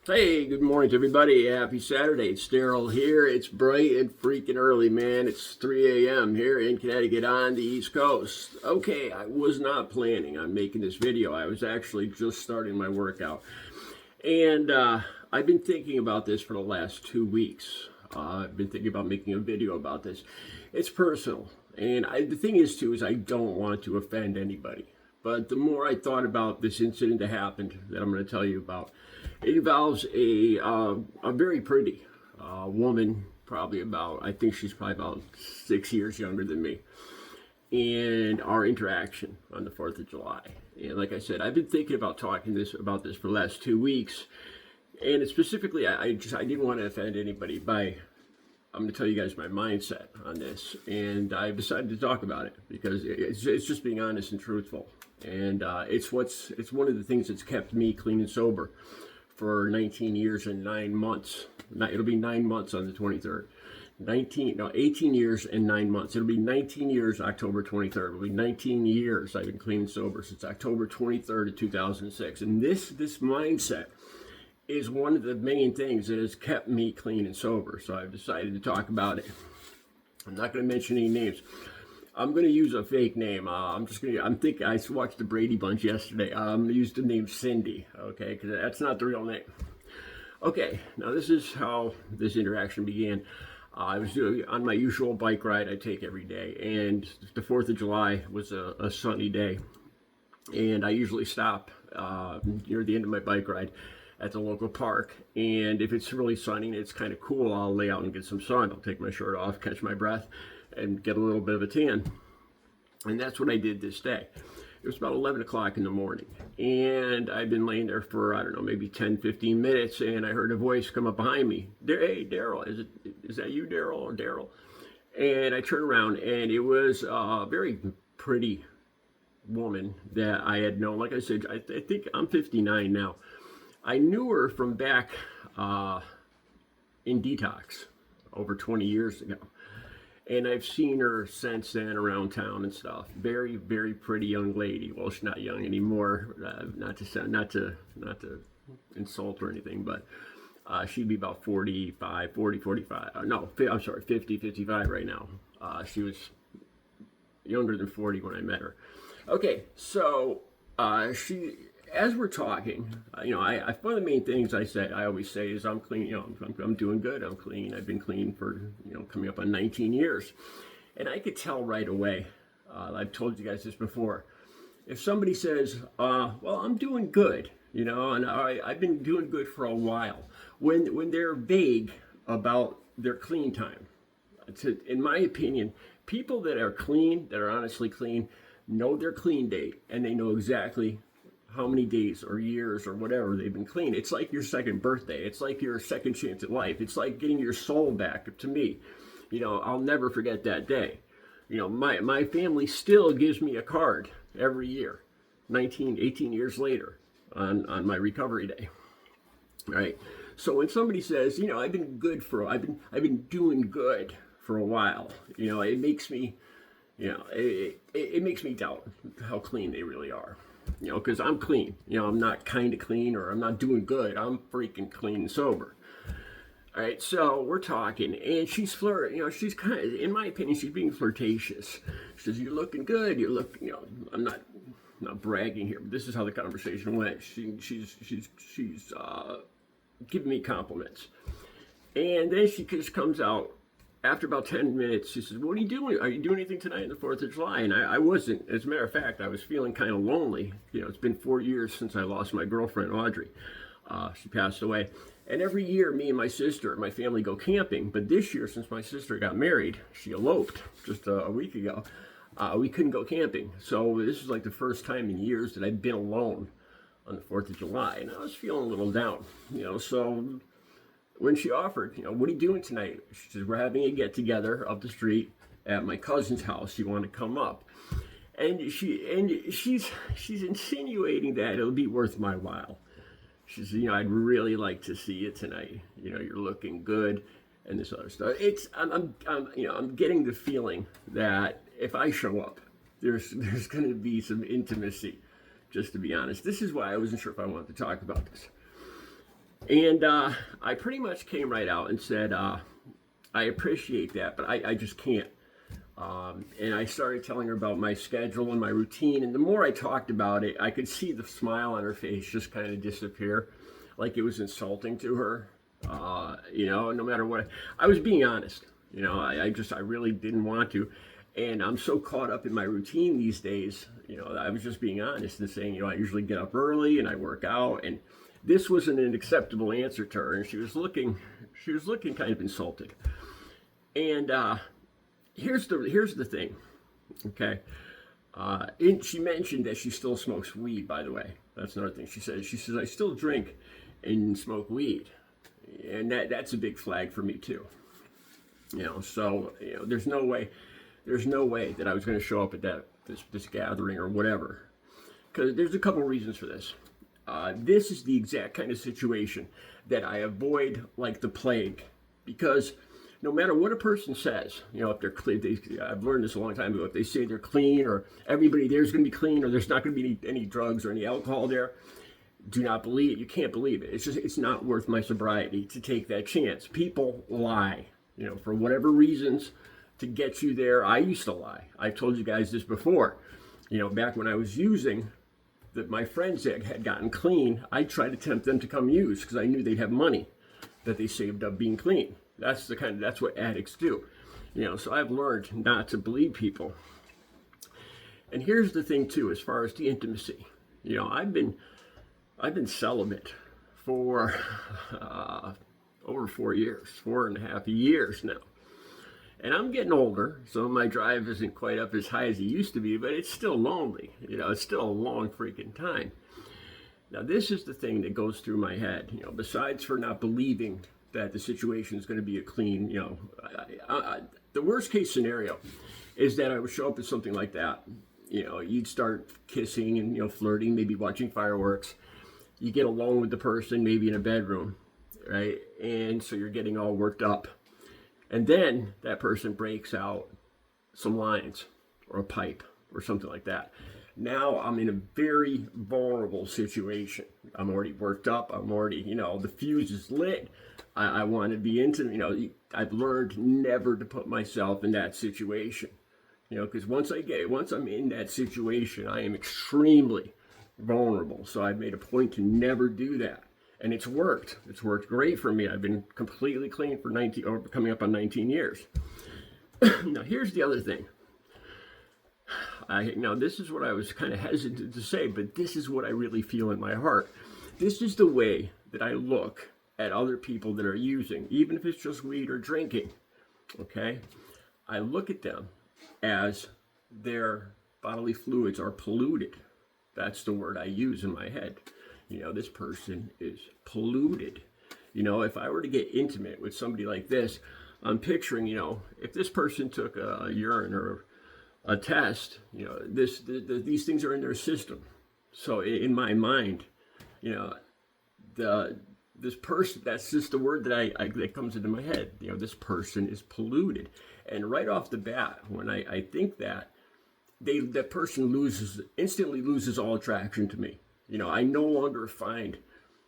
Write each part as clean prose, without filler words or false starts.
Hey, good morning to everybody. Happy Saturday. It's Daryl here. It's bright and freaking early, man. It's 3 a.m. here in Connecticut on the East Coast. Okay, I was not planning on making this video. I was actually just starting my workout. And I've been thinking about this for the last 2 weeks. I've been thinking about making a video about this. It's personal. And the thing is, too, is I don't want to offend anybody. But the more I thought about this incident that happened, that I'm going to tell you about, it involves a very pretty woman, probably about, I think she's probably about 6 years younger than me, and our interaction on the 4th of July. And like I said, I've been thinking about talking about this for the last 2 weeks, and it's specifically, I didn't want to offend anybody by, I'm going to tell you guys my mindset on this, and I've decided to talk about it because it's just being honest and truthful, and it's one of the things that's kept me clean and sober for 19 years and 9 months. It'll be 9 months on the 23rd. 18 years and 9 months. It'll be 19 years October 23rd. It'll be 19 years I've been clean and sober since October 23rd of 2006. And this mindset is one of the main things that has kept me clean and sober. So I've decided to talk about it. I'm not going to mention any names. I'm going to use a fake name. I watched the Brady Bunch yesterday. I'm going to use the name Cindy, okay, because that's not the real name. Okay, now this is how this interaction began. I was on my usual bike ride I take every day, and the 4th of July was a sunny day, and I usually stop near the end of my bike ride at the local park, and if it's really sunny and it's kind of cool, I'll lay out and get some sun. I'll take my shirt off, catch my breath, and get a little bit of a tan. And that's what I did this day. It was about 11 o'clock in the morning, and I've been laying there for, I don't know, maybe 10, 15 minutes, and I heard a voice come up behind me. Hey, Daryl, is that you, Daryl, or Daryl? And I turned around, and it was a very pretty woman that I had known. Like I said, I think I'm 59 now. I knew her from back in detox over 20 years ago. And I've seen her since then around town and stuff. Very, very pretty young lady. Well, she's not young anymore. Not to insult or anything, but she'd be about 45. No, I'm sorry, 50, 55 right now. She was younger than 40 when I met her. Okay, so as we're talking, one of the main things I always say is I'm clean. I'm doing good. I'm clean. I've been clean for coming up on 19 years, and I could tell right away. I've told you guys this before. If somebody says, "Well, I'm doing good," and I've been doing good for a while, when they're vague about their clean time, in my opinion, people that are clean, that are honestly clean, know their clean date, and they know exactly how many days or years or whatever they've been clean. It's like your second birthday. It's like your second chance at life. It's like getting your soul back. To me, I'll never forget that day. My family still gives me a card every year, 18 years later, on my recovery day. Right. So when somebody says, I've been doing good for a while, it makes me, it makes me doubt how clean they really are. Because I'm clean. I'm not kind of clean, or I'm not doing good. I'm freaking clean and sober. All right, so we're talking, and she's she's kind of, in my opinion, she's being flirtatious. She says, "You're looking good. You look, I'm not bragging here, but this is how the conversation went. She's giving me compliments, and then she just comes out. After about 10 minutes, she says, "What are you doing? Are you doing anything tonight on the 4th of July?" And I wasn't. As a matter of fact, I was feeling kind of lonely. It's been 4 years since I lost my girlfriend, Audrey. She passed away. And every year, me and my sister and my family go camping. But this year, since my sister got married, she eloped just a week ago, we couldn't go camping. So this is like the first time in years that I've been alone on the 4th of July. And I was feeling a little down, so when she offered, "What are you doing tonight?" She says, "We're having a get-together up the street at my cousin's house. You want to come up?" And she's insinuating that it'll be worth my while. She says, "I'd really like to see you tonight. You're looking good," and this other stuff. I'm getting the feeling that if I show up, there's going to be some intimacy. Just to be honest, this is why I wasn't sure if I wanted to talk about this. And I pretty much came right out and said, I appreciate that, but I just can't. And I started telling her about my schedule and my routine. And the more I talked about it, I could see the smile on her face just kind of disappear, like it was insulting to her. No matter what, I was being honest. I really didn't want to. And I'm so caught up in my routine these days, I was just being honest and saying, I usually get up early and I work out. And this wasn't an acceptable answer to her. And she was looking kind of insulted. And here's the thing, okay? She mentioned that she still smokes weed, by the way. That's another thing she says. She says, I still drink and smoke weed. And that's a big flag for me too. So there's no way that I was going to show up at this gathering or whatever. Because there's a couple reasons for this. This is the exact kind of situation that I avoid like the plague. Because no matter what a person says, if they're clean, I've learned this a long time ago. If they say they're clean, or everybody there's going to be clean, or there's not going to be any drugs or any alcohol there, do not believe it. You can't believe it. It's not worth my sobriety to take that chance. People lie, for whatever reasons to get you there. I used to lie. I've told you guys this before. Back when I was using, that my friends that had gotten clean, I tried to tempt them to come use because I knew they'd have money that they saved up being clean. That's what addicts do. So I've learned not to believe people. And here's the thing too, as far as the intimacy. I've been celibate for over 4.5 years now. And I'm getting older, so my drive isn't quite up as high as it used to be, but it's still lonely. It's still a long freaking time. Now, this is the thing that goes through my head, besides for not believing that the situation is going to be a clean, the worst case scenario is that I would show up at something like that. You'd start kissing and, flirting, maybe watching fireworks. You get alone with the person, maybe in a bedroom, right? And so you're getting all worked up. And then that person breaks out some lines or a pipe or something like that. Now I'm in a very vulnerable situation. I'm already worked up. I'm already, the fuse is lit. I want to be into, I've learned never to put myself in that situation, because once I'm in that situation, I am extremely vulnerable. So I've made a point to never do that. And it's worked. It's worked great for me. I've been completely clean for coming up on 19 years. Now, here's the other thing. Now, this is what I was kind of hesitant to say, but this is what I really feel in my heart. This is the way that I look at other people that are using, even if it's just weed or drinking, okay? I look at them as their bodily fluids are polluted. That's the word I use in my head. This person is polluted. If I were to get intimate with somebody like this, I'm picturing, if this person took a urine or a test, these things are in their system. So in my mind, this person, that's just the word that comes into my head. This person is polluted. And right off the bat, when I think that person instantly loses all attraction to me. I no longer find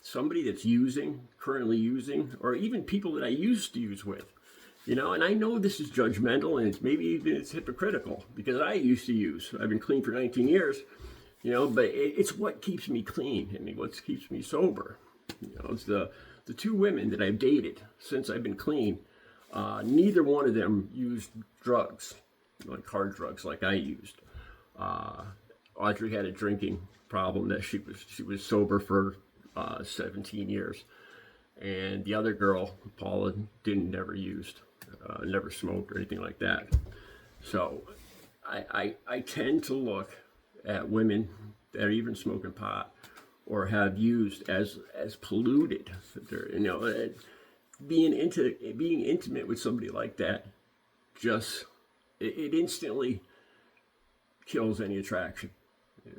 somebody that's currently using, or even people that I used to use with, and I know this is judgmental and it's hypocritical because I used to use. I've been clean for 19 years, but it's what keeps me clean. What keeps me sober. It's the two women that I've dated since I've been clean. Neither one of them used drugs, like hard drugs like I used. Audrey had a drinking problem that she was sober for 17 years, and the other girl, Paula, never used, never smoked or anything like that. So I tend to look at women that are even smoking pot or have used as polluted. Being intimate with somebody like that, just it instantly kills any attraction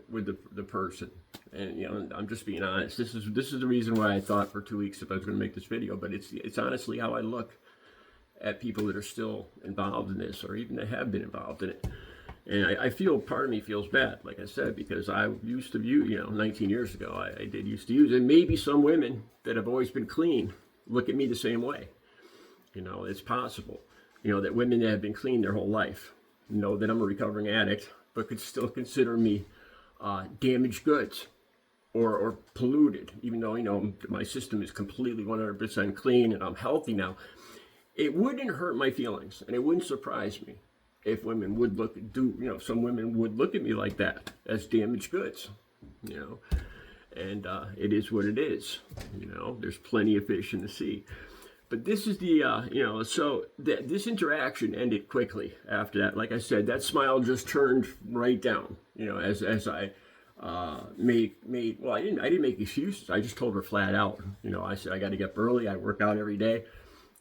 with the person. And I'm just being honest. This is the reason why I thought for 2 weeks if I was going to make this video. But it's honestly how I look at people that are still involved in this, or even that have been involved in it. And I feel, part of me feels bad, like I said, because I used to use, 19 years ago, I did used to use it. And maybe some women that have always been clean look at me the same way. It's possible, that women that have been clean their whole life know that I'm a recovering addict, but could still consider me damaged goods or polluted, even though, my system is completely 100% clean and I'm healthy now. It wouldn't hurt my feelings, and it wouldn't surprise me if women would some women would look at me like that, as damaged goods, and it is what it is. There's plenty of fish in the sea. But this is this interaction ended quickly after that. Like I said, that smile just turned right down, as I I didn't make excuses. I just told her flat out, I said, I got to get up early. I work out every day.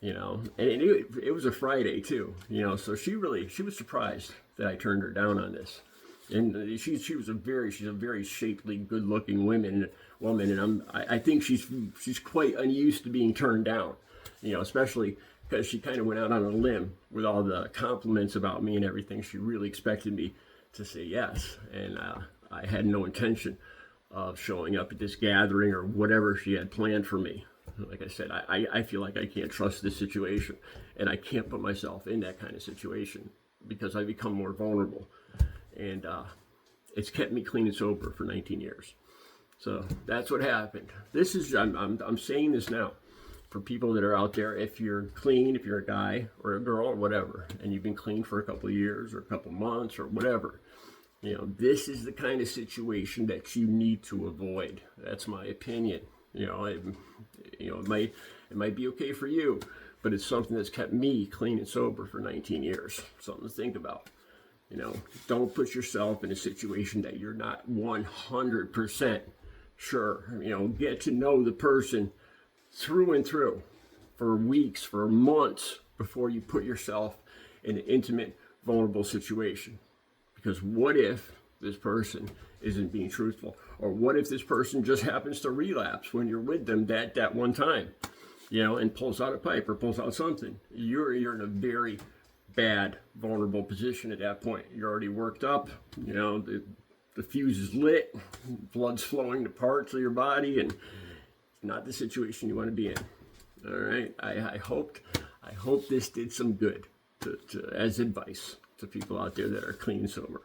And it was a Friday too, so she was surprised that I turned her down on this. And she's a very shapely, good-looking woman, and I think she's quite unused to being turned down, especially because she kind of went out on a limb with all the compliments about me and everything. She really expected me to say yes, and I had no intention of showing up at this gathering or whatever she had planned for me. Like I said, I feel like I can't trust this situation, and I can't put myself in that kind of situation because I become more vulnerable, and it's kept me clean and sober for 19 years. So that's what happened. This is I'm saying this now for people that are out there. If you're clean, if you're a guy or a girl or whatever, and you've been clean for a couple of years or a couple of months or whatever, this is the kind of situation that you need to avoid. That's my opinion. It might be okay for you, but it's something that's kept me clean and sober for 19 years. Something to think about. Don't put yourself in a situation that you're not 100% sure. Get to know the person through and through for weeks, for months before you put yourself in an intimate, vulnerable situation. Because what if this person isn't being truthful? Or what if this person just happens to relapse when you're with them that one time, and pulls out a pipe or pulls out something? You're in a very bad, vulnerable position at that point. You're already worked up, the fuse is lit, blood's flowing to parts of your body, and it's not the situation you want to be in. All right, I hope this did some good as advice to people out there that are clean and sober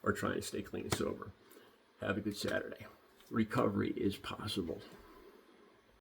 or trying to stay clean and sober. Have a good Saturday. Recovery is possible.